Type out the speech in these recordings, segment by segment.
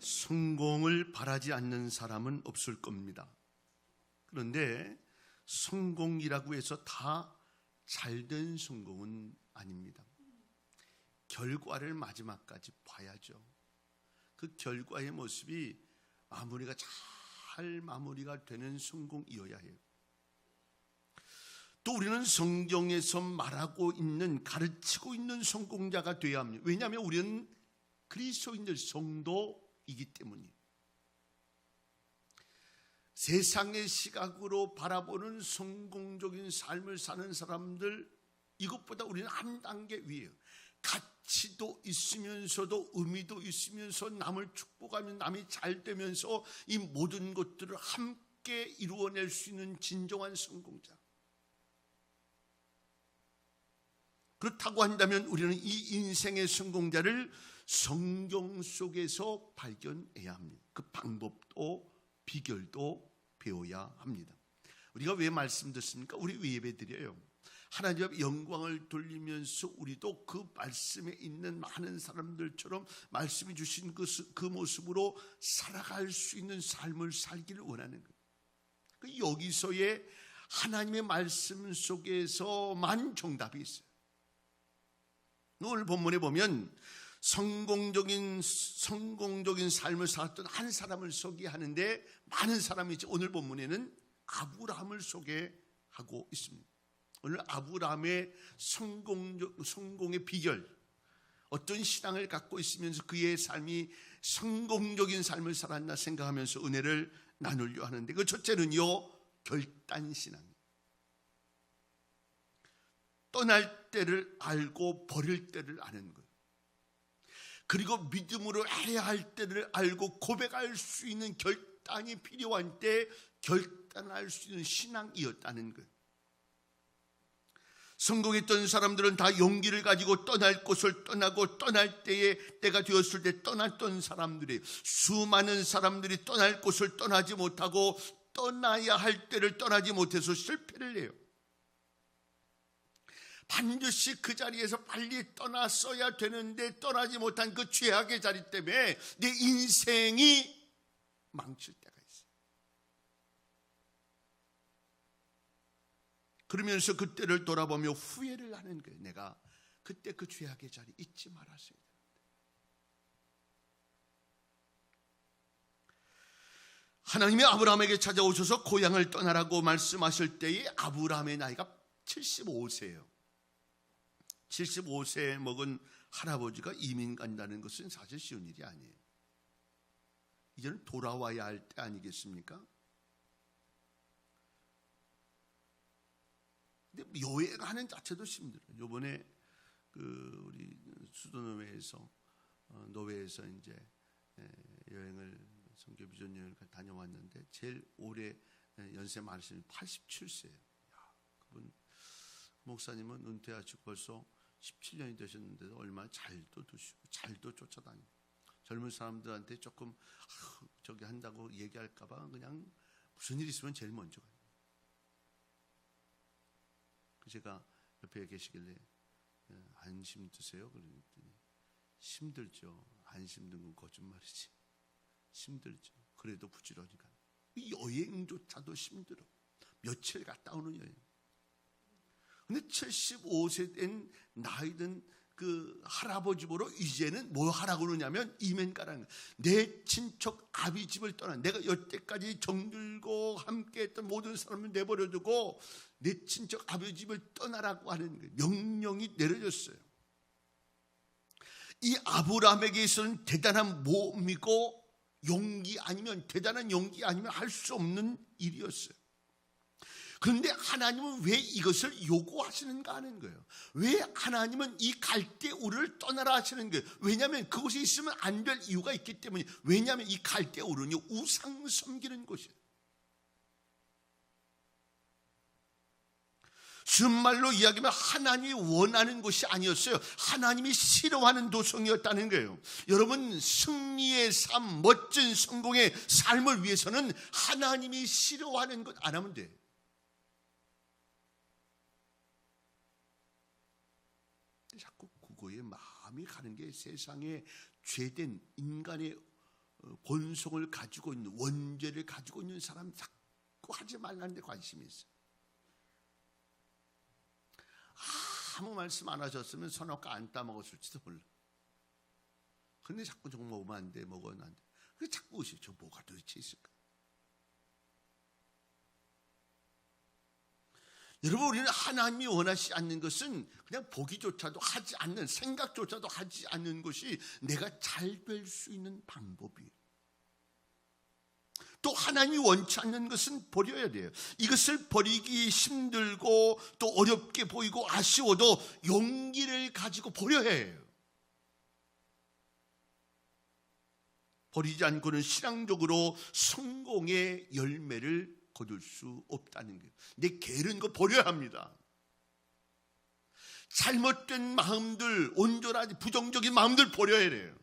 성공을 바라지 않는 사람은 없을 겁니다. 그런데 성공이라고 해서 다 잘된 성공은 아닙니다. 결과를 마지막까지 봐야죠. 그 결과의 모습이 마무리가 잘 마무리가 되는 성공이어야 해요. 또 우리는 성경에서 말하고 있는, 가르치고 있는 성공자가 되어야 합니다. 왜냐하면 우리는 그리스도인들 성도이기 때문이에요. 세상의 시각으로 바라보는 성공적인 삶을 사는 사람들, 이것보다 우리는 한 단계 위에요. 가치도 있으면서도 의미도 있으면서 남을 축복하면 남이 잘 되면서 이 모든 것들을 함께 이루어낼 수 있는 진정한 성공자. 그렇다고 한다면 우리는 이 인생의 성공자를 성경 속에서 발견해야 합니다. 그 방법도 비결도 배워야 합니다. 우리가 왜 말씀 듣습니까? 우리 왜 예배 드려요? 하나님 앞에 영광을 돌리면서 우리도 그 말씀에 있는 많은 사람들처럼 말씀해 주신 그 모습으로 살아갈 수 있는 삶을 살기를 원하는 거예요. 여기서의 하나님의 말씀 속에서만 정답이 있어요. 오늘 본문에 보면 성공적인 삶을 살았던 한 사람을 소개하는데 많은 사람이 있죠. 오늘 본문에는 아브라함을 소개하고 있습니다. 오늘 아브라함의 성공의 비결, 어떤 신앙을 갖고 있으면서 그의 삶이 성공적인 삶을 살았나 생각하면서 은혜를 나누려 하는데, 그 첫째는요, 결단신앙입니다. 떠날 때를 알고 버릴 때를 아는 것, 그리고 믿음으로 해야 할 때를 알고 고백할 수 있는 결단이 필요한 때 결단할 수 있는 신앙이었다는 것. 성공했던 사람들은 다 용기를 가지고 떠날 곳을 떠나고 떠날 때가 되었을 때 떠났던 사람들이, 수많은 사람들이 떠날 곳을 떠나지 못하고 떠나야 할 때를 떠나지 못해서 실패를 해요. 반드시 그 자리에서 빨리 떠났어야 되는데 떠나지 못한 그 죄악의 자리 때문에 내 인생이 망칠 때가 있어요. 그러면서 그때를 돌아보며 후회를 하는 거예요. 내가 그때 그 죄악의 자리 잊지 말았어야 되는데. 하나님이 아브라함에게 찾아오셔서 고향을 떠나라고 말씀하실 때에 아브라함의 나이가 75세예요. 75세 먹은 할아버지가 이민 간다는 것은 사실 쉬운 일이 아니에요. 이제는 돌아와야 할 때 아니겠습니까? 근데 여행하는 자체도 힘들어요. 요번에 우리 수도노회에서 노회에서 이제 여행을, 선교 비전 여행을 다녀왔는데 제일 오래 연세 많으신 87세예요. 그분 목사님은 은퇴하시고 벌써 17년이 되셨는데도 얼마나 잘도 드시고 잘도 쫓아다니고, 젊은 사람들한테 조금 저기 한다고 얘기할까 봐 그냥 무슨 일 있으면 제일 먼저 가요. 제가 옆에 계시길래 안심 드세요? 그랬더니 힘들죠. 안심 든 건 거짓말이지. 힘들죠. 그래도 부지런히 가요. 여행조차도 힘들어. 며칠 갔다 오는 여행. 근데 75세 된 나이든 그 할아버지 보러 이제는 뭐 하라고 그러냐면 이멘 가라는 거예요. 내 친척 아비 집을 떠나, 내가 여태까지 정들고 함께했던 모든 사람을 내버려두고 내 친척 아비 집을 떠나라고 하는 거예요. 명령이 내려졌어요. 이 아브라함에게 있어서는 대단한 모험이고 대단한 용기 아니면 할 수 없는 일이었어요. 그런데 하나님은 왜 이것을 요구하시는가 하는 거예요. 왜 하나님은 이 갈대우를 떠나라 하시는 거예요. 왜냐하면 그곳에 있으면 안 될 이유가 있기 때문에. 왜냐하면 이 갈대우는요, 우상 섬기는 곳이에요. 순말로 이야기하면 하나님이 원하는 것이 아니었어요. 하나님이 싫어하는 도성이었다는 거예요. 여러분, 승리의 삶, 멋진 성공의 삶을 위해서는 하나님이 싫어하는 것 안 하면 돼요. 자꾸 그거에 마음이 가는 게 세상의 죄된 인간의 본성을 가지고 있는, 원죄를 가지고 있는 사람 자꾸 하지 말라는 데 관심이 있어요. 아무 말씀 안 하셨으면 선악과 안 따먹었을지도 몰라. 근데 자꾸 저거 먹으면 안 돼, 먹으면 안 돼. 그게 자꾸 의식, 저 뭐가 도대체 있을까? 여러분, 우리는 하나님이 원하지 않는 것은 그냥 보기조차도 하지 않는, 생각조차도 하지 않는 것이 내가 잘 될 수 있는 방법이에요. 또 하나님이 원치 않는 것은 버려야 돼요. 이것을 버리기 힘들고 또 어렵게 보이고 아쉬워도 용기를 가지고 버려야 해요. 버리지 않고는 신앙적으로 성공의 열매를 거둘 수 없다는 거예요. 내 게으른 거 버려야 합니다. 잘못된 마음들, 온전하지 부정적인 마음들 버려야 해요.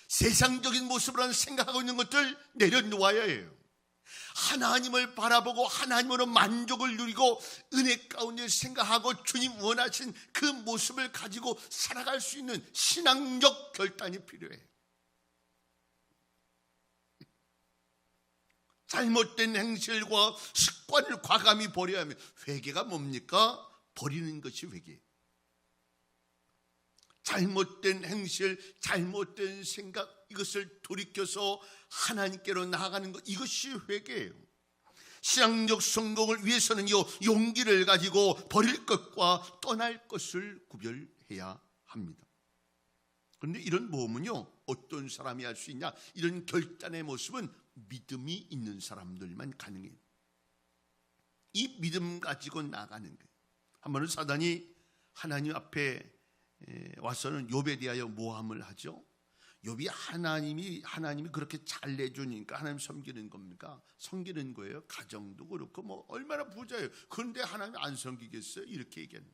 세상적인 모습으로 생각하고 있는 것들 내려놓아야 해요. 하나님을 바라보고 하나님으로 만족을 누리고 은혜 가운데 생각하고 주님 원하신 그 모습을 가지고 살아갈 수 있는 신앙적 결단이 필요해요. 잘못된 행실과 습관을 과감히 버려야 합니다. 회개가 뭡니까? 버리는 것이 회개예요. 잘못된 행실, 잘못된 생각, 이것을 돌이켜서 하나님께로 나아가는 것, 이것이 회개예요. 신앙적 성공을 위해서는요, 용기를 가지고 버릴 것과 떠날 것을 구별해야 합니다. 그런데 이런 모험은요, 어떤 사람이 할 수 있냐? 이런 결단의 모습은 믿음이 있는 사람들만 가능해요. 이 믿음 가지고 나가는 거예요. 한 번은 사단이 하나님 앞에 와서는 욥에 대하여 모함을 하죠. 욥이 하나님이 그렇게 잘 내주니까 하나님 섬기는 겁니까? 섬기는 거예요. 가정도 그렇고 뭐 얼마나 부자예요. 그런데 하나님 안 섬기겠어요? 이렇게 얘기하는.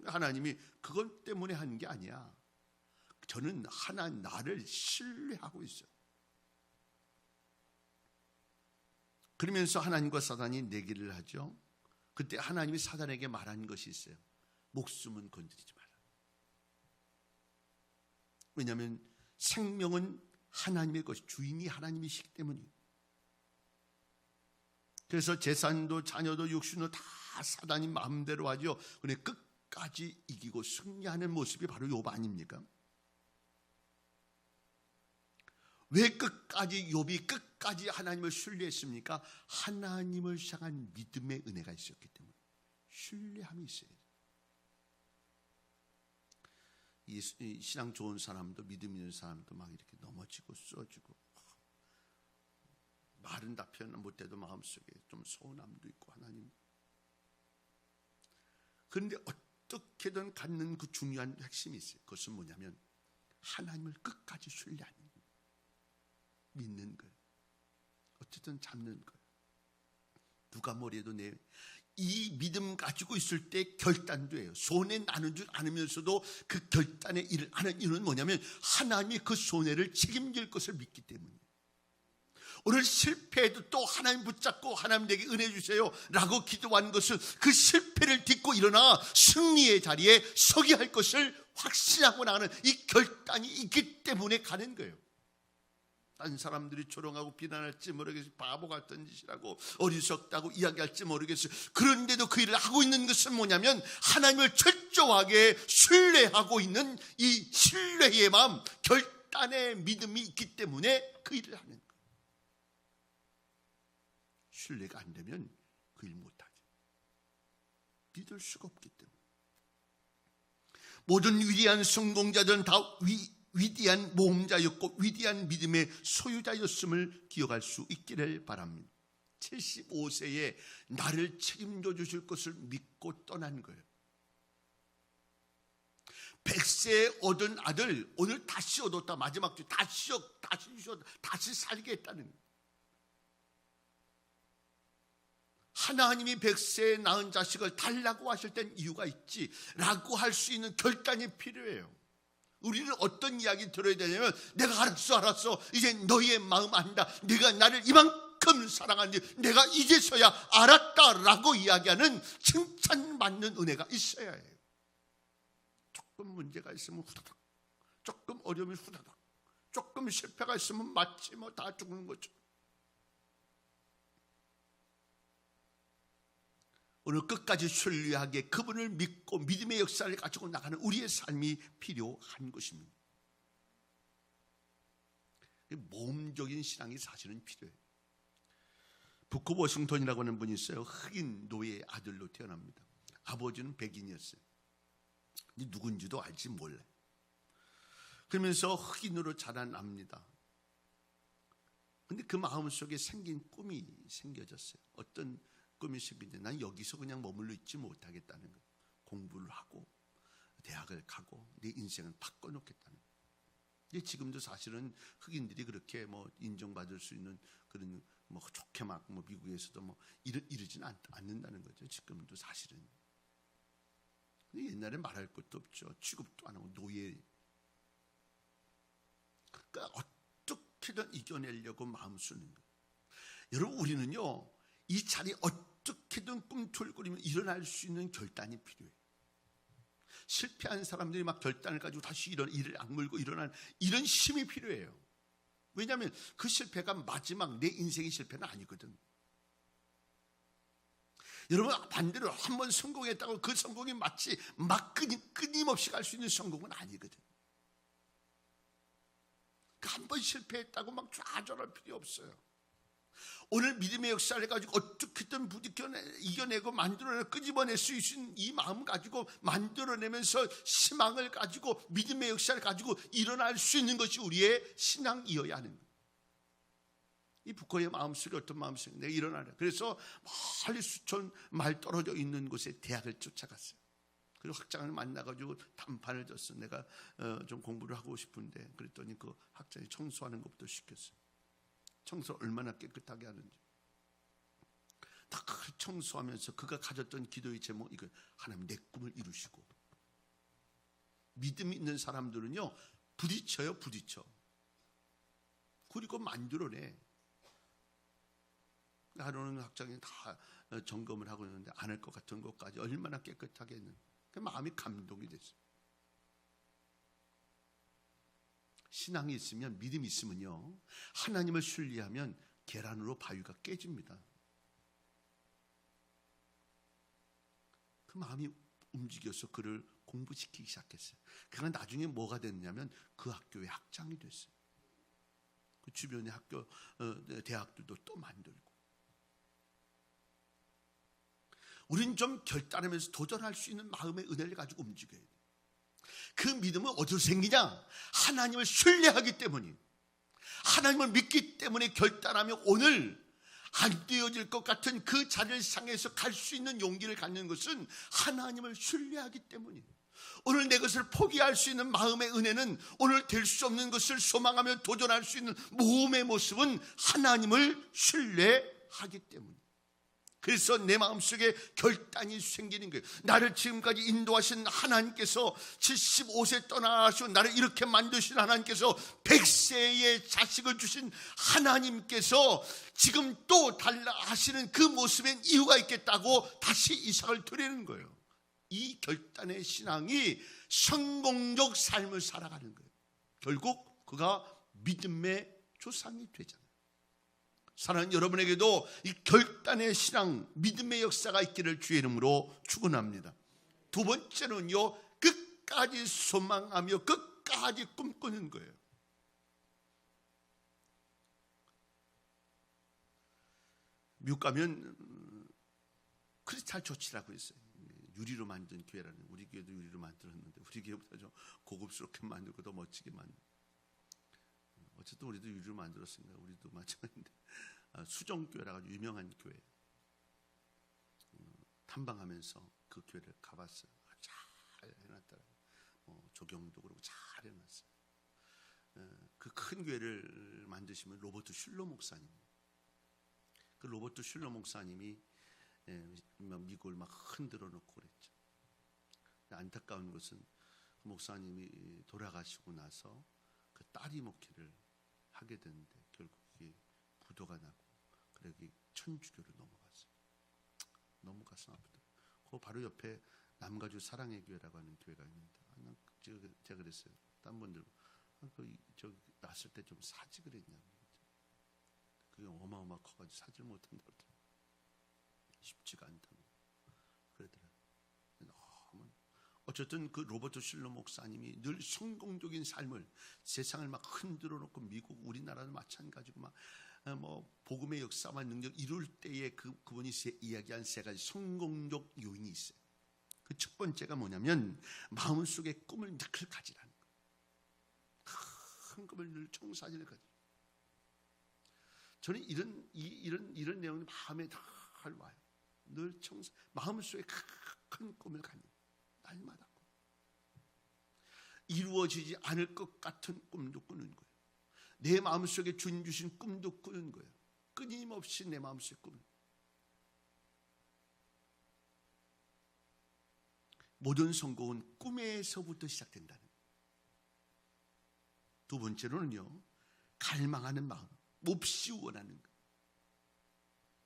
하나님이 그것 때문에 하는 게 아니야. 저는 하나님 나를 신뢰하고 있어요. 그러면서 하나님과 사단이 내기를 하죠. 그때 하나님이 사단에게 말한 것이 있어요. 목숨은 건드리지 마라. 왜냐하면 생명은 하나님의 것이, 주인이 하나님이시기 때문이에요. 그래서 재산도 자녀도 육신도 다 사단이 마음대로 하죠. 그런데 끝까지 이기고 승리하는 모습이 바로 욥 아닙니까? 왜 욥이 끝까지 하나님을 신뢰했습니까? 하나님을 향한 믿음의 은혜가 있었기 때문에. 신뢰함이 있어야 돼요. 이 신앙 좋은 사람도, 믿음 있는 사람도 막 이렇게 넘어지고 쓰러지고, 말은 다 표현 못해도 마음속에 좀 서운함도 있고, 하나님. 그런데 어떻게든 갖는 그 중요한 핵심이 있어요. 그것은 뭐냐면 하나님을 끝까지 신뢰하는 거예요. 믿는 거예요. 어쨌든 잡는 거예요. 누가 뭐래도 이 믿음 가지고 있을 때 결단도 해요. 손해 나는 줄 알면서도 그 결단의 일을 하는 이유는 뭐냐면 하나님이 그 손해를 책임질 것을 믿기 때문이에요. 오늘 실패해도 또 하나님 붙잡고 하나님 내게 은혜 주세요 라고 기도한 것은 그 실패를 딛고 일어나 승리의 자리에 서게 할 것을 확신하고 나가는 이 결단이 있기 때문에 가는 거예요. 딴 사람들이 조롱하고 비난할지 모르겠어요. 바보 같은 짓이라고 어리석다고 이야기할지 모르겠어요. 그런데도 그 일을 하고 있는 것은 뭐냐면 하나님을 철저하게 신뢰하고 있는 이 신뢰의 마음, 결단의 믿음이 있기 때문에 그 일을 하는 거예요. 신뢰가 안 되면 그 일 못하죠. 믿을 수가 없기 때문에. 모든 위대한 성공자들은 다 위대한 모험자였고 위대한 믿음의 소유자였음을 기억할 수 있기를 바랍니다. 75세에 나를 책임져 주실 것을 믿고 떠난 거예요. 100세에 얻은 아들 오늘 다시 얻었다. 마지막 주 다시 주셨다. 다시 살겠다는 거예요. 하나님이 100세에 낳은 자식을 달라고 하실 땐 이유가 있지 라고 할 수 있는 결단이 필요해요. 우리는 어떤 이야기 들어야 되냐면 내가 알았어 이제 너희의 마음 안다. 네가 나를 이만큼 사랑하는지 내가 이제서야 알았다라고 이야기하는 칭찬받는 은혜가 있어야 해요. 조금 문제가 있으면 후다닥, 조금 어려움이 후다닥, 조금 실패가 있으면 마치 뭐 다 죽는 거죠. 오늘 끝까지 신뢰하게 그분을 믿고 믿음의 역사를 가지고 나가는 우리의 삶이 필요한 것입니다. 모험적인 신앙이 사실은 필요해요. 부크 워싱턴이라고 하는 분이 있어요. 흑인 노예의 아들로 태어납니다. 아버지는 백인이었어요. 근데 누군지도 알지 몰라요. 그러면서 흑인으로 자라납니다. 근데 그 마음속에 생긴 꿈이 생겨졌어요. 어떤 꿈이 생긴데 난 여기서 그냥 머물러 있지 못하겠다는 거예요. 공부를 하고 대학을 가고 내 인생을 바꿔놓겠다는 거예요. 근데 지금도 사실은 흑인들이 그렇게 뭐 인정받을 수 있는 그런 뭐 좋게 막 뭐 미국에서도 뭐 이러지는 않는다는 거죠. 지금도 사실은. 근데 옛날에 말할 것도 없죠. 취급도 안 하고 노예. 그러니까 어떻게든 이겨내려고 마음 쓰는 거예요. 여러분 우리는요 이 자리 어떻게든 꿈틀거리면 일어날 수 있는 결단이 필요해요. 실패한 사람들이 막 결단을 가지고 다시 일을 악물고 일어나는 이런 힘이 필요해요. 왜냐하면 그 실패가 마지막 내 인생의 실패는 아니거든. 여러분 반대로 한번 성공했다고 그 성공이 마치 막 끊임없이 갈 수 있는 성공은 아니거든. 한 번 실패했다고 막 좌절할 필요 없어요. 오늘 믿음의 역사를 가지고 어떻게든 이겨내고 만들어내고 끄집어낼 수 있는 이 마음 가지고 만들어내면서 희망을 가지고 믿음의 역사를 가지고 일어날 수 있는 것이 우리의 신앙이어야 하는 거예요. 이 부커의 마음속에 어떤 마음속에 내가 일어나라. 그래서 멀리 수천 마일 떨어져 있는 곳에 대학을 쫓아갔어요. 그리고 학장을 만나가지고 단판을 줬어. 내가 좀 공부를 하고 싶은데 그랬더니 그 학장이 청소하는 것부터 시켰어요. 청소를 얼마나 깨끗하게 하는지. 다 청소하면서 그가 가졌던 기도의 제목 이거 하나님 내 꿈을 이루시고. 믿음이 있는 사람들은요 부딪혀요. 부딪혀. 그리고 만들어내. 하루는 학장이 다 점검을 하고 있는데 안 할 것 같은 것까지 얼마나 깨끗하게 했는지 그 마음이 감동이 됐어요. 신앙이 있으면 믿음이 있으면요 하나님을 신뢰하면 계란으로 바위가 깨집니다. 그 마음이 움직여서 그를 공부시키기 시작했어요. 그가 나중에 뭐가 됐냐면 그 학교의 학장이 됐어요. 그 주변의 학교 대학들도 또 만들고. 우리는 좀 결단하면서 도전할 수 있는 마음의 은혜를 가지고 움직여야 돼요. 그 믿음은 어디서 생기냐? 하나님을 신뢰하기 때문이에요. 하나님을 믿기 때문에 결단하며 오늘 안 되어질 것 같은 그 자리를 향해서 갈 수 있는 용기를 갖는 것은 하나님을 신뢰하기 때문이에요. 오늘 내 것을 포기할 수 있는 마음의 은혜는 오늘 될 수 없는 것을 소망하며 도전할 수 있는 모험의 모습은 하나님을 신뢰하기 때문이에요. 그래서 내 마음속에 결단이 생기는 거예요. 나를 지금까지 인도하신 하나님께서 75세 떠나시고 나를 이렇게 만드신 하나님께서 100세의 자식을 주신 하나님께서 지금 또 달라 하시는 그 모습엔 이유가 있겠다고 다시 이삭을 드리는 거예요. 이 결단의 신앙이 성공적 삶을 살아가는 거예요. 결국 그가 믿음의 조상이 되잖아요. 사랑하는 여러분에게도 이 결단의 신앙, 믿음의 역사가 있기를 주의 이름으로 축원합니다. 두 번째는요, 끝까지 소망하며 끝까지 꿈꾸는 거예요. 미국 가면 크리스탈 처치라고 있어요. 유리로 만든 교회라는, 우리 교회도 유리로 만들었는데 우리 교회보다 좀 고급스럽게 만들고 더 멋지게 만들고, 어쨌든 우리도 유리로 만들었으니까 우리도 마찬가지인데, 수정교회라고 아주 유명한 교회, 탐방하면서 그 교회를 가봤어요. 잘 해놨더라고요. 조경도 그렇고 잘 해놨어요. 그 큰 교회를 만드시면 로버트 슐러 목사님. 그 로버트 슐러 목사님이 미국을 막 흔들어 놓고 그랬죠. 안타까운 것은 그 목사님이 돌아가시고 나서 그 딸이 목회를 하게 됐는데 결국 이게 부도가 나고 그러기 천주교로 넘어갔어요. 너무 가슴 아프더라고요. 그 바로 옆에 남가주 사랑의 교회라고 하는 교회가 있는데 제가 그랬어요. 딴 분들 저 났을 때 좀 사지 그랬냐. 그게 어마어마 커가지고 사지를 못한다 그러더라고요. 쉽지가 않다고 그러더라고요. 어쨌든 그 로버트 슐러 목사님이 늘 성공적인 삶을, 세상을 막 흔들어 놓고, 미국 우리나라도 마찬가지고 막 뭐 복음의 역사와 능력 이룰 때에 그분이 이야기한 세 가지 성공적 요인이 있어요. 그 첫 번째가 뭐냐면 마음속에 꿈을 늘 가지라는 거예요. 큰 꿈을 늘 청사진을 가지. 저는 이런 내용이 마음에 잘 와요. 늘 마음속에 큰 꿈을 갖는, 날마다 꿈. 이루어지지 않을 것 같은 꿈도 꾸는 거예요. 내 마음속에 주님 주신 꿈도 꾸는 거예요. 끊임없이 내 마음속에 꿈을. 모든 성공은 꿈에서부터 시작된다는 거예요. 두 번째로는요, 갈망하는 마음, 몹시 원하는 것.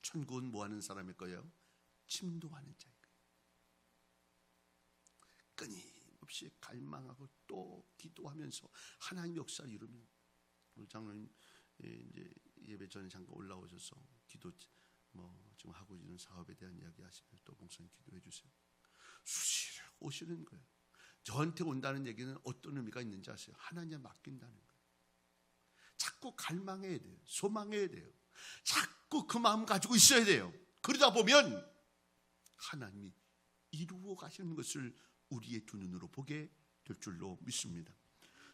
천국은 뭐 하는 사람일 거예요? 침도하는 자일 거예요. 끊임없이 갈망하고 또 기도하면서 하나님 역사를 이루면, 우리 장로님 이제 예배 전에 잠깐 올라오셔서 기도 지금 하고 있는 사업에 대한 이야기 하시면 또 목사님 기도해 주세요. 수시로 오시는 거예요. 저한테 온다는 얘기는 어떤 의미가 있는지 아세요? 하나님에 맡긴다는 거예요. 자꾸 갈망해야 돼요. 소망해야 돼요. 자꾸 그 마음 가지고 있어야 돼요. 그러다 보면 하나님이 이루어 가시는 것을 우리의 두 눈으로 보게 될 줄로 믿습니다.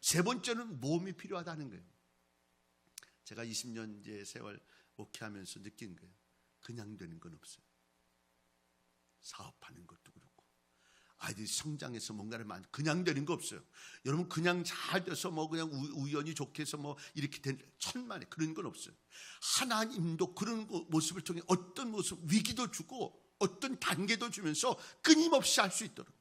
세 번째는 모험이 필요하다는 거예요. 제가 20년 이제 세월 목회하면서 느낀 거예요. 그냥 되는 건 없어요. 사업하는 것도 그렇고, 아이들이 성장해서 뭔가를 그냥 되는 거 없어요. 여러분 그냥 잘 돼서 그냥 우연히 좋게 해서 이렇게 된 천만에 그런 건 없어요. 하나님도 그런 모습을 통해 어떤 모습, 위기도 주고 어떤 단계도 주면서 끊임없이 할 수 있도록,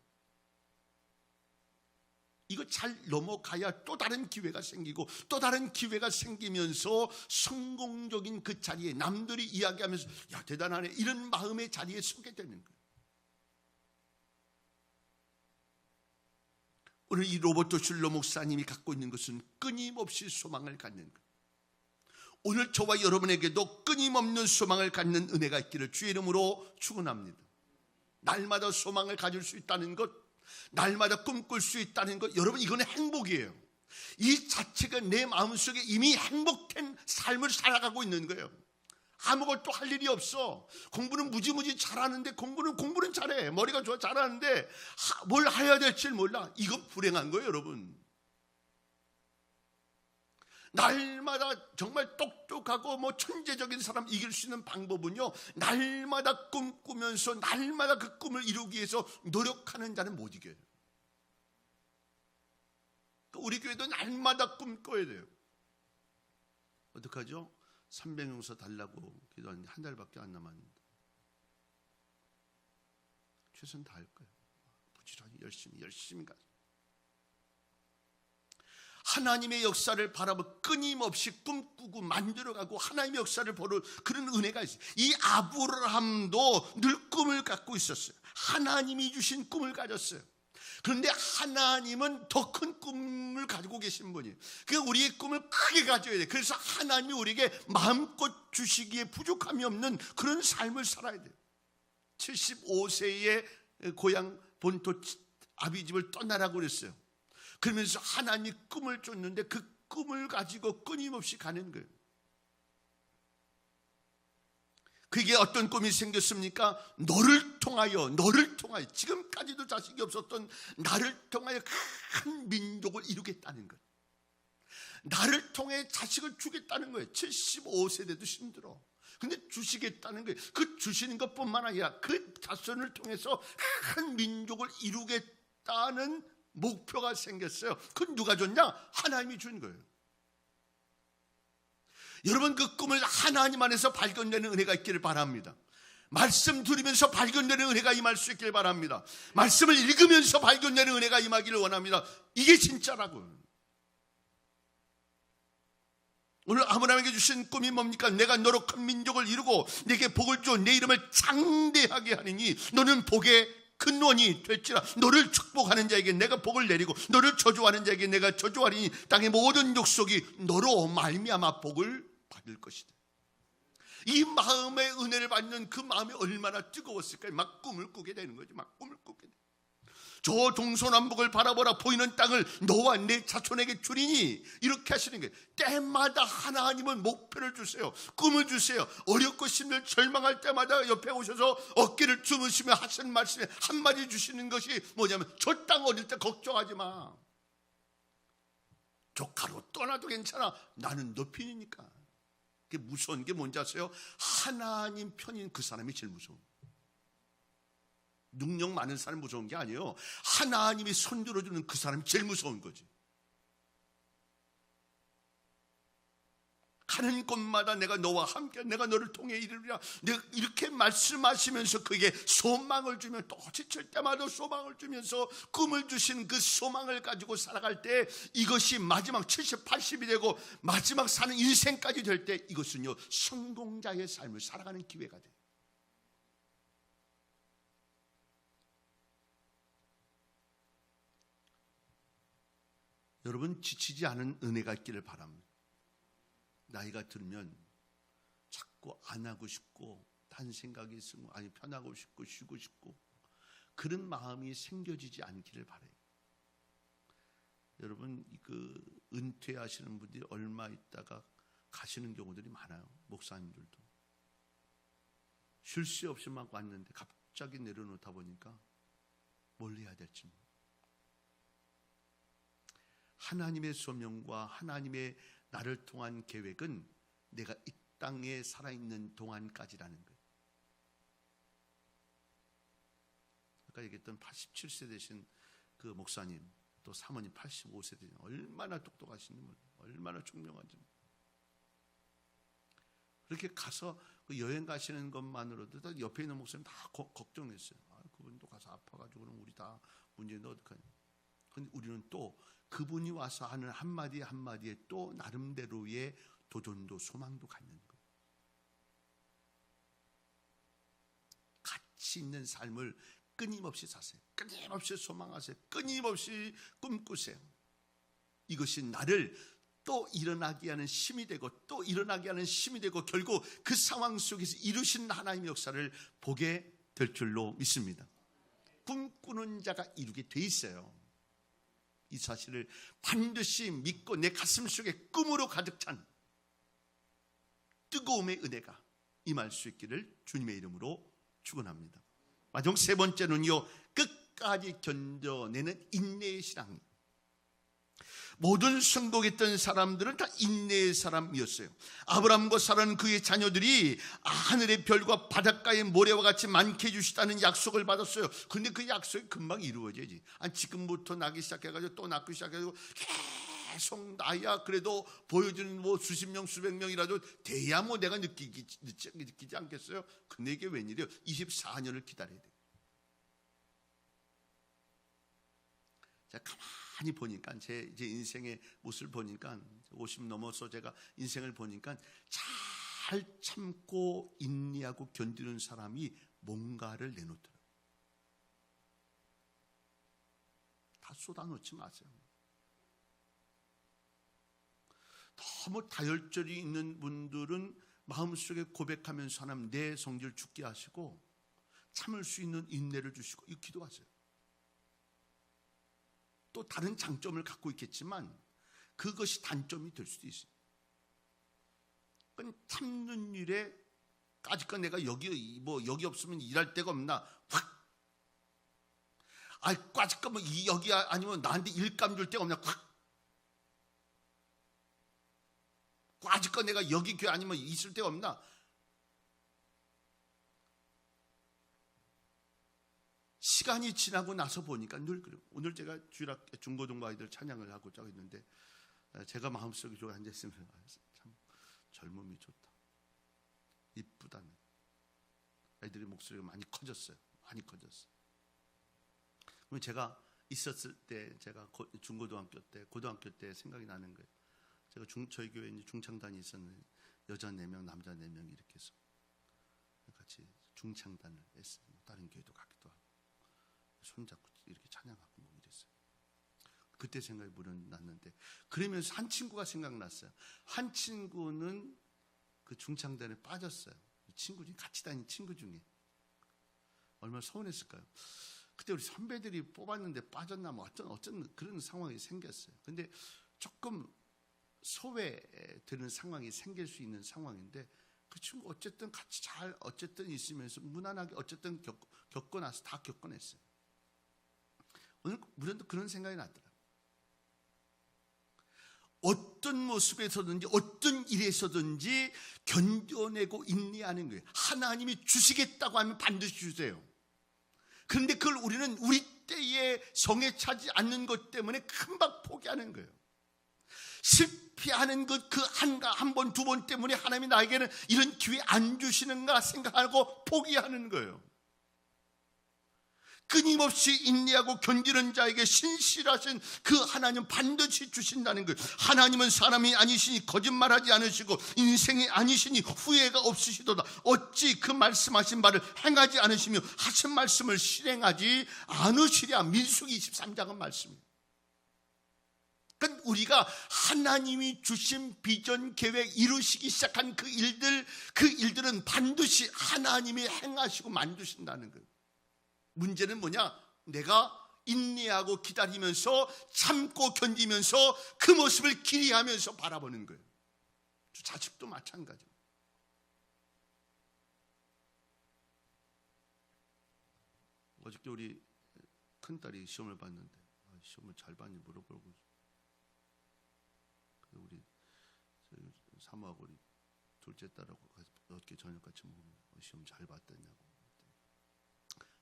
이거 잘 넘어가야 또 다른 기회가 생기고, 또 다른 기회가 생기면서 성공적인 그 자리에 남들이 이야기하면서 야 대단하네, 이런 마음의 자리에 서게 되는 거예요. 오늘 이 로버트 슐러 목사님이 갖고 있는 것은 끊임없이 소망을 갖는 거예요. 오늘 저와 여러분에게도 끊임없는 소망을 갖는 은혜가 있기를 주의 이름으로 축원합니다. 날마다 소망을 가질 수 있다는 것, 날마다 꿈꿀 수 있다는 것, 여러분 이거는 행복이에요. 이 자체가 내 마음속에 이미 행복된 삶을 살아가고 있는 거예요. 아무것도 할 일이 없어. 공부는 무지무지 잘하는데, 공부는 잘해. 머리가 좋아 잘하는데 뭘 해야 될지 몰라. 이거 불행한 거예요, 여러분. 날마다 정말 똑똑하고 천재적인 사람 이길 수 있는 방법은요, 날마다 꿈꾸면서 날마다 그 꿈을 이루기 위해서 노력하는 자는 못 이겨요. 우리 교회도 날마다 꿈꿔야 돼요. 어떡하죠? 300용서 달라고 기도하는데 한 달밖에 안 남았는데 최선 다할 거예요. 부지런히 열심히 가서 하나님의 역사를 바라보고 끊임없이 꿈꾸고 만들어가고 하나님의 역사를 보는 그런 은혜가 있어요. 이 아브라함도 늘 꿈을 갖고 있었어요. 하나님이 주신 꿈을 가졌어요. 그런데 하나님은 더 큰 꿈을 가지고 계신 분이에요. 그러니까 우리의 꿈을 크게 가져야 돼요. 그래서 하나님이 우리에게 마음껏 주시기에 부족함이 없는 그런 삶을 살아야 돼요. 75세에 고향 본토 아비집을 떠나라고 그랬어요. 그러면서 하나님이 꿈을 줬는데 그 꿈을 가지고 끊임없이 가는 거예요. 그게 어떤 꿈이 생겼습니까? 너를 통하여 지금까지도 자식이 없었던 나를 통하여 큰 민족을 이루겠다는 것, 나를 통해 자식을 주겠다는 거예요. 75세대도 힘들어. 근데 주시겠다는 거예요. 그 주시는 것뿐만 아니라 그 자손을 통해서 큰 민족을 이루겠다는 목표가 생겼어요. 그건 누가 줬냐? 하나님이 준 거예요. 여러분 그 꿈을 하나님 안에서 발견되는 은혜가 있기를 바랍니다. 말씀 들으면서 발견되는 은혜가 임할 수 있기를 바랍니다. 말씀을 읽으면서 발견되는 은혜가 임하기를 원합니다. 이게 진짜라고요. 오늘 아브라함에게 주신 꿈이 뭡니까? 내가 너로 큰 민족을 이루고 내게 복을 줘 내 이름을 장대하게 하느니 너는 복의 근원이 될지라. 너를 축복하는 자에게 내가 복을 내리고 너를 저주하는 자에게 내가 저주하리니 땅의 모든 족속이 너로 말미암아 복을 받을 것이다. 이 마음의 은혜를 받는 그 마음이 얼마나 뜨거웠을까요? 막 꿈을 꾸게 되는 거죠. 막 꿈을 꾸게 돼. 저 동서남북을 바라보라. 보이는 땅을 너와 내 자손에게 주리니. 이렇게 하시는 거예요. 때마다 하나님은 목표를 주세요. 꿈을 주세요. 어렵고 힘들 절망할 때마다 옆에 오셔서 어깨를 주무시며 하시는 말씀에 한마디 주시는 것이 뭐냐면, 저 땅 어릴 때 걱정하지 마. 조카로 떠나도 괜찮아. 나는 너 편이니까. 그게 무서운 게 뭔지 아세요? 하나님 편인 그 사람이 제일 무서워. 능력 많은 사람이 무서운 게 아니에요. 하나님이 손들어주는 그 사람이 제일 무서운 거지. 가는 곳마다 내가 너와 함께, 내가 너를 통해 이르리라. 내가 이렇게 말씀하시면서 그에게 소망을 주면, 또 지칠 때마다 소망을 주면서 꿈을 주신 그 소망을 가지고 살아갈 때, 이것이 마지막 70, 80이 되고 마지막 사는 인생까지 될 때, 이것은요 성공자의 삶을 살아가는 기회가 돼요. 여러분, 지치지 않은 은혜가 있기를 바랍니다. 나이가 들면 자꾸 안 하고 싶고 딴 생각이 있으면 아니 편하고 싶고 쉬고 싶고 그런 마음이 생겨지지 않기를 바라요. 여러분, 그 은퇴하시는 분들이 얼마 있다가 가시는 경우들이 많아요. 목사님들도 쉴 새 없이 막 왔는데 갑자기 내려놓다 보니까 뭘 해야 될지 모르겠어요. 하나님의 소명과 하나님의 나를 통한 계획은 내가 이 땅에 살아있는 동안까지라는 거예요. 아까 얘기했던 87세 되신 그 목사님, 또 사모님 85세 되신, 얼마나 똑똑하신지 몰라요. 얼마나 총명한지. 그렇게 가서 그 여행 가시는 것만으로도 옆에 있는 목사님 다 걱정했어요. 그분도 가서 아파가지고 그럼 우리 다 문제인데 어떡하냐. 그런데 우리는 또 그분이 와서 하는 한마디 한마디에 또 나름대로의 도전도 소망도 갖는 거예요. 가치 있는 삶을 끊임없이 사세요. 끊임없이 소망하세요. 끊임없이 꿈꾸세요. 이것이 나를 또 일어나게 하는 힘이 되고 또 일어나게 하는 힘이 되고 결국 그 상황 속에서 이루신 하나님의 역사를 보게 될 줄로 믿습니다. 꿈꾸는 자가 이루게 돼 있어요. 이 사실을 반드시 믿고 내 가슴 속에 꿈으로 가득 찬 뜨거움의 은혜가 임할 수 있기를 주님의 이름으로 축원합니다. 마지막 세 번째는요, 끝까지 견뎌내는 인내의 신앙. 모든 성공했던 사람들은 다 인내의 사람이었어요. 아브라함과 사라는 그의 자녀들이 하늘의 별과 바닷가의 모래와 같이 많게 해주시다는 약속을 받았어요. 그런데 그 약속이 금방 이루어져야지. 지금부터 나기 시작해가지고 또 낳기 시작해가지고 계속 나야 그래도 보여주는 뭐 수십 명 수백 명이라도 돼야 뭐 내가 느끼지 않겠어요? 근데 이게 웬일이에요? 24년을 기다려야 돼요. 자, 가만히 보니까 제 인생의 모습을 보니까 50 넘어서 제가 인생을 보니까 잘 참고 인내하고 견디는 사람이 뭔가를 내놓더라고요. 다 쏟아놓지 마세요. 너무 다혈질이 있는 분들은 마음속에 고백하면서 하나님 내 성질 죽게 하시고 참을 수 있는 인내를 주시고 이 기도하세요. 또 다른 장점을 갖고 있겠지만 그것이 단점이 될 수도 있어요. 참는 일에 까짓것 내가 여기 없으면 일할 데가 없나 확. 까짓것 여기 아니면 나한테 일감 줄 데가 없나 확. 까짓것 내가 여기 교회 아니면 있을 데가 없나. 시간이 지나고 나서 보니까 늘 그래요. 오늘 제가 중고등부 아이들 찬양을 하고자 했는데 제가 마음속에 저기 앉아있으면 참 젊음이 좋다. 이쁘다는. 아이들의 목소리가 많이 커졌어요. 많이 커졌어요. 그러면 제가 있었을 때 제가 중고등학교 때 고등학교 때 생각이 나는 거예요. 제가 저희 교회에 이제 중창단이 있었는데 여자 4명 남자 4명 이렇게 해서 같이 중창단을 했어요. 다른 교회도 가기도 하고. 손잡고 이렇게 찬양하고 뭐 이랬어요. 그때 생각이 물론 났는데, 그러면서 한 친구가 생각났어요. 한 친구는 그 중창단에 빠졌어요. 친구 중에, 같이 다닌 친구 중에. 얼마나 서운했을까요? 그때 우리 선배들이 뽑았는데 빠졌나 뭐 어쩐 그런 상황이 생겼어요. 근데 조금 소외되는 상황이 생길 수 있는 상황인데, 그 친구 어쨌든 같이 잘 어쨌든 있으면서 무난하게 어쨌든 겪고 나서 다 겪어냈어요. 오늘 우리도 그런 생각이 났더라고요. 어떤 모습에서든지 어떤 일에서든지 견뎌내고 인내하는 거예요. 하나님이 주시겠다고 하면 반드시 주세요. 그런데 그걸 우리는 우리 때에 성에 차지 않는 것 때문에 금방 포기하는 거예요. 실패하는 것 그 한 번, 두 번 때문에 하나님이 나에게는 이런 기회 안 주시는가 생각하고 포기하는 거예요. 끊임없이 인내하고 견디는 자에게 신실하신 그 하나님 반드시 주신다는 거예요. 하나님은 사람이 아니시니 거짓말하지 않으시고 인생이 아니시니 후회가 없으시도다. 어찌 그 말씀하신 바를 행하지 않으시며 하신 말씀을 실행하지 않으시랴. 민수기 23장은 말씀이에요. 그러니까 우리가 하나님이 주신 비전 계획 이루시기 시작한 그 일들은 반드시 하나님이 행하시고 만드신다는 거예요. 문제는 뭐냐? 내가 인내하고 기다리면서 참고 견디면서 그 모습을 기리하면서 바라보는 거예요. 자식도 마찬가지예요. 어저께 우리 큰딸이 시험을 봤는데 시험을 잘 봤니 물어보고, 우리 사모하고 우리 둘째 딸하고 어저께 저녁 같이 먹으면 시험 잘 봤다냐고.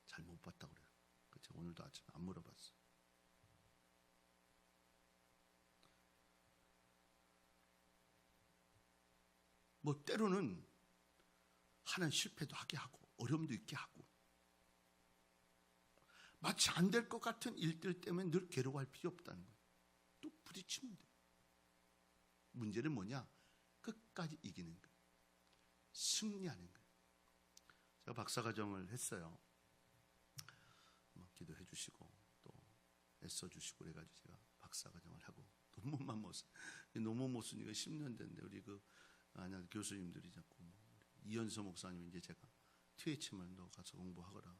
잘 못 봤다고 그래요. 제가 오늘도 아침에 안 물어봤어요. 뭐 때로는 하나는 실패도 하게 하고 어려움도 있게 하고, 마치 안 될 것 같은 일들 때문에 늘 괴로워할 필요 없다는 거예요. 또 부딪히면 돼요. 문제는 뭐냐? 끝까지 이기는 거예요. 승리하는 거예요. 제가 박사과정을 했어요. 기도해 주시고 또 애써 주시고 그래가지고 제가 박사과정을 하고 논문만 못 써. 논문 못 쓰니까 10년 됐는데, 우리 그 안양 교수님들이 자꾸 이현서 목사님 이제 제가 THM을 너 가서 공부하거라.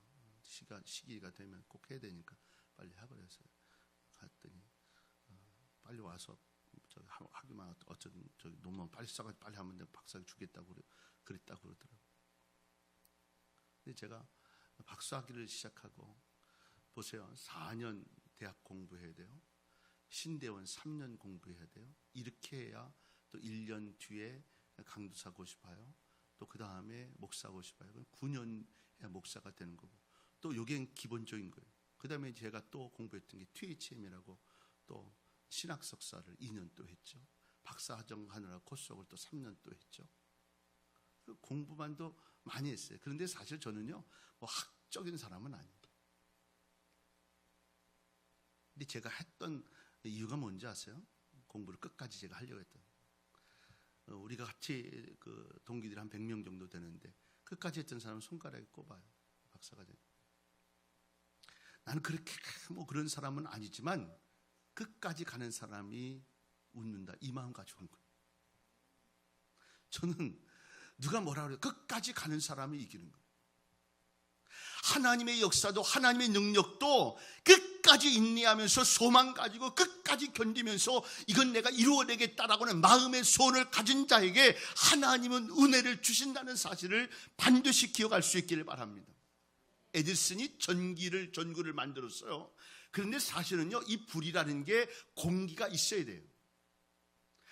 시기가 되면 꼭 해야 되니까 빨리 하거라 해서 갔더니 빨리 와서 저기 하기만 어쨌든 저기 논문 빨리 써가지고 빨리 하면 내가 박사 주겠다고 그랬다고 그러더라고요. 근데 제가 박사학위를 시작하고 보세요. 4년 대학 공부해야 돼요. 신대원 3년 공부해야 돼요. 이렇게 해야 또 1년 뒤에 강도사 고시봐요. 또 그 다음에 목사 고시봐요. 9년 해야 목사가 되는 거고, 또 이게 기본적인 거예요. 그 다음에 제가 또 공부했던 게 THM이라고 또 신학 석사를 2년 또 했죠. 박사과정 하느라 코스록을 또 3년 또 했죠. 공부만도 많이 했어요. 그런데 사실 저는요, 뭐 학적인 사람은 아니에요. 근데 제가 했던 이유가 뭔지 아세요? 공부를 끝까지 제가 하려고 했던. 우리가 같이 그 동기들이 한 100명 정도 되는데 끝까지 했던 사람은 손가락에 꼽아요. 박사과정. 나는 그렇게 뭐 그런 사람은 아니지만 끝까지 가는 사람이 웃는다. 이 마음 가지고 온 거예요. 저는 누가 뭐라 그래요? 끝까지 가는 사람이 이기는 거예요. 하나님의 역사도 하나님의 능력도 끝까지 인내하면서 소망 가지고 끝까지 견디면서 이건 내가 이루어내겠다라고 하는 마음의 소원을 가진 자에게 하나님은 은혜를 주신다는 사실을 반드시 기억할 수 있기를 바랍니다. 에디슨이 전구를 만들었어요. 그런데 사실은요, 이 불이라는 게 공기가 있어야 돼요.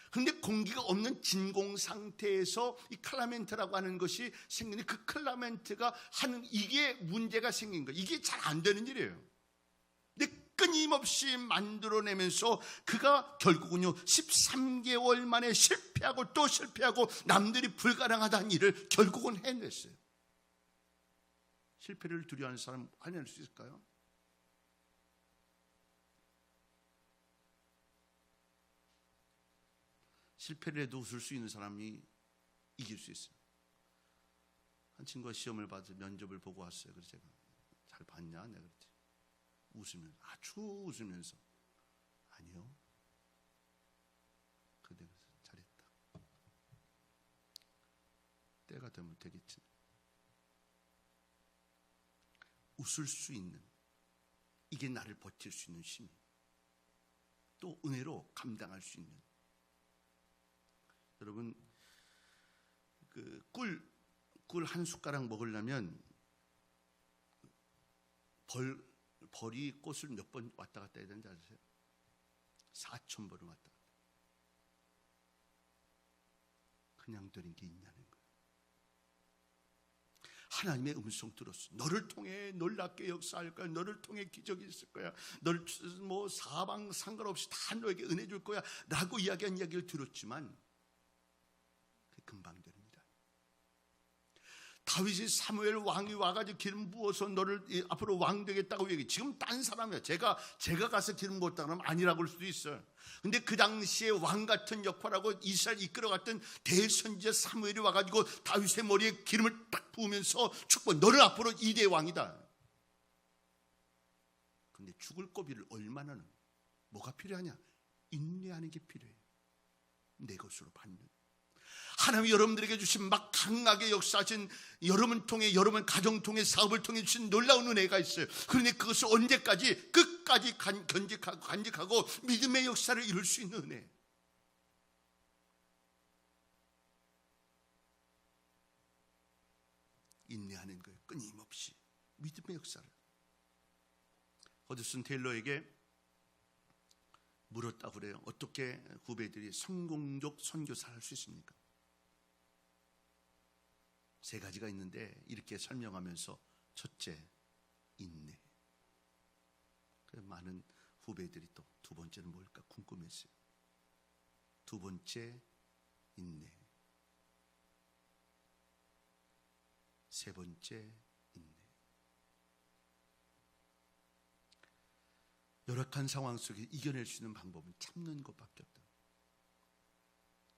그런데 공기가 없는 진공 상태에서 이 클라멘트라고 하는 것이 생기는, 그 클라멘트가 하는 이게 문제가 생긴 거예요. 이게 잘 안 되는 일이에요. 근데 끊임없이 만들어내면서 그가 결국은요 13개월 만에 실패하고 또 실패하고 남들이 불가능하다는 일을 결국은 해냈어요. 실패를 두려워하는 사람 해낼 수 있을까요? 실패를 해도 웃을 수 있는 사람이 이길 수 있어요. 한 친구가 시험을 봐서 면접을 보고 왔어요. 그래서 제가 잘 봤냐? 내가 그랬지. 웃으면서, 아주 웃으면서, 아니요, 그대로 잘했다, 때가 되면 되겠지. 웃을 수 있는, 이게 나를 버틸 수 있는 힘이, 또 은혜로 감당할 수 있는. 여러분, 그 꿀 한 숟가락 먹으려면 벌이 꽃을 몇 번 왔다 갔다 해야 되는지 아세요? 4,000번을 왔다 갔다. 그냥 되는 게 있냐는 거예요. 하나님의 음성 들었어. 너를 통해 놀랍게 역사할 거야. 너를 통해 기적이 있을 거야. 너를 뭐 사방 상관없이 다 너에게 은혜 줄 거야 라고 이야기한 이야기를 들었지만 그게 금방 됩니다. 다윗이 사무엘 왕이 와가지고 기름 부어서 너를 앞으로 왕 되겠다고 얘기. 지금 딴 사람이야. 제가 가서 기름 부었다 그러면 아니라고 할 수도 있어요. 근데 그 당시에 왕 같은 역할하고 이스라엘 이끌어갔던 대선지자 사무엘이 와가지고 다윗의 머리에 기름을 딱 부으면서 축복, 너는 앞으로 2대 왕이다. 근데 죽을 고비를 얼마나 하는, 뭐가 필요하냐? 인내하는 게 필요해. 내 것으로 받는. 하나님이 여러분들에게 주신 막 강하게 역사하신, 여러분 통해, 여러분 가정 통해, 사업을 통해 주신 놀라운 은혜가 있어요. 그런데 그것을 언제까지, 끝까지 간직하고 믿음의 역사를 이룰 수 있는 은혜. 인내하는 거예요. 끊임없이 믿음의 역사를. 허드슨 테일러에게 물었다고 그래요. 어떻게 후배들이 성공적 선교사를 할 수 있습니까? 3가지가 있는데 이렇게 설명하면서, 첫째, 인내. 많은 후배들이 또 2번째는 뭘까 궁금했어요. 2번째, 인내. 3번째, 인내. 열악한 상황 속에 이겨낼 수 있는 방법은 참는 것밖에 없다.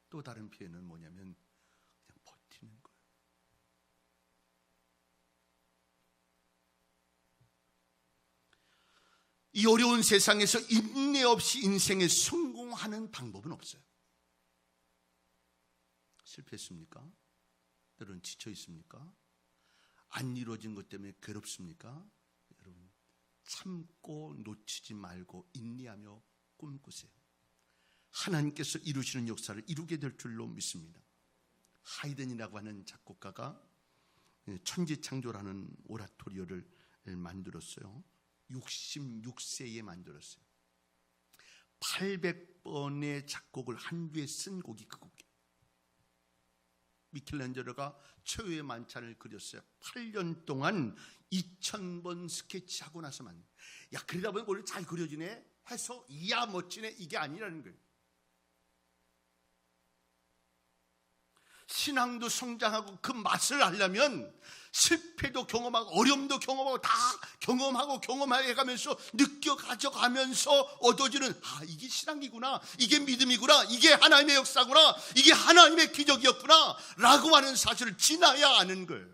또 다른 피해는 뭐냐면 그냥 버티는 거예요. 이 어려운 세상에서 인내 없이 인생에 성공하는 방법은 없어요. 실패했습니까? 여러분 지쳐 있습니까? 안 이루어진 것 때문에 괴롭습니까? 여러분 참고 놓치지 말고 인내하며 꿈꾸세요. 하나님께서 이루시는 역사를 이루게 될 줄로 믿습니다. 하이든이라고 하는 작곡가가 천지창조라는 오라토리오를 만들었어요. 66세에 만들었어요. 800번의 작곡을 한 주에 쓴 곡이 그 곡이에요. 미켈란젤로가 최후의 만찬을 그렸어요. 8년 동안 2000번 스케치하고 나서만. 야, 그러다 보니 원래 잘 그려지네 해서 이야 멋지네, 이게 아니라는 거예요. 신앙도 성장하고 그 맛을 알려면 실패도 경험하고 어려움도 경험하고 다 경험해 가면서 느껴 가져가면서 얻어지는, 아, 이게 신앙이구나, 이게 믿음이구나, 이게 하나님의 역사구나, 이게 하나님의 기적이었구나 라고 하는 사실을 지나야 아는 거예요.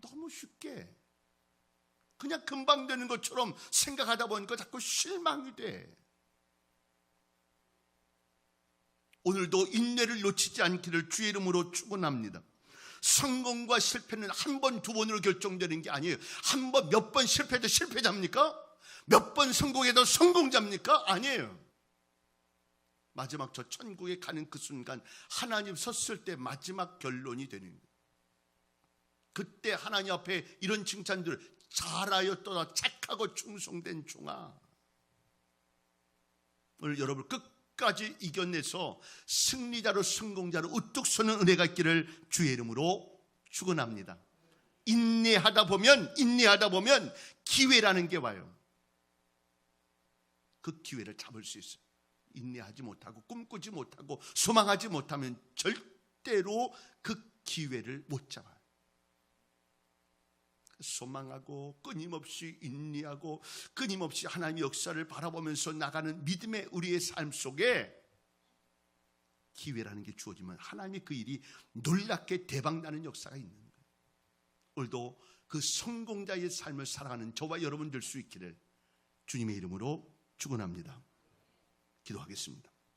너무 쉽게 그냥 금방 되는 것처럼 생각하다 보니까 자꾸 실망이 돼. 오늘도 인내를 놓치지 않기를 주의 이름으로 축원합니다. 성공과 실패는 한 번, 2번으로 결정되는 게 아니에요. 한 번, 몇 번 실패해도 실패자입니까? 몇 번 성공해도 성공자입니까? 아니에요. 마지막 저 천국에 가는 그 순간 하나님 섰을 때 마지막 결론이 되는 거예요. 그때 하나님 앞에 이런 칭찬들, 잘하였도다 착하고 충성된 종아. 오늘 여러분 끝까지 이겨내서 승리자로 성공자로 우뚝 서는 은혜가 있기를 주의 이름으로 축원합니다. 인내하다 보면 기회라는 게 와요. 그 기회를 잡을 수 있어요. 인내하지 못하고 꿈꾸지 못하고 소망하지 못하면 절대로 그 기회를 못 잡아요. 소망하고 끊임없이 인내하고 끊임없이 하나님의 역사를 바라보면서 나가는 믿음의 우리의 삶 속에 기회라는 게 주어지면 하나님의 그 일이 놀랍게 대박나는 역사가 있는 거예요. 오늘도 그 성공자의 삶을 살아가는 저와 여러분 될 수 있기를 주님의 이름으로 축원합니다. 기도하겠습니다.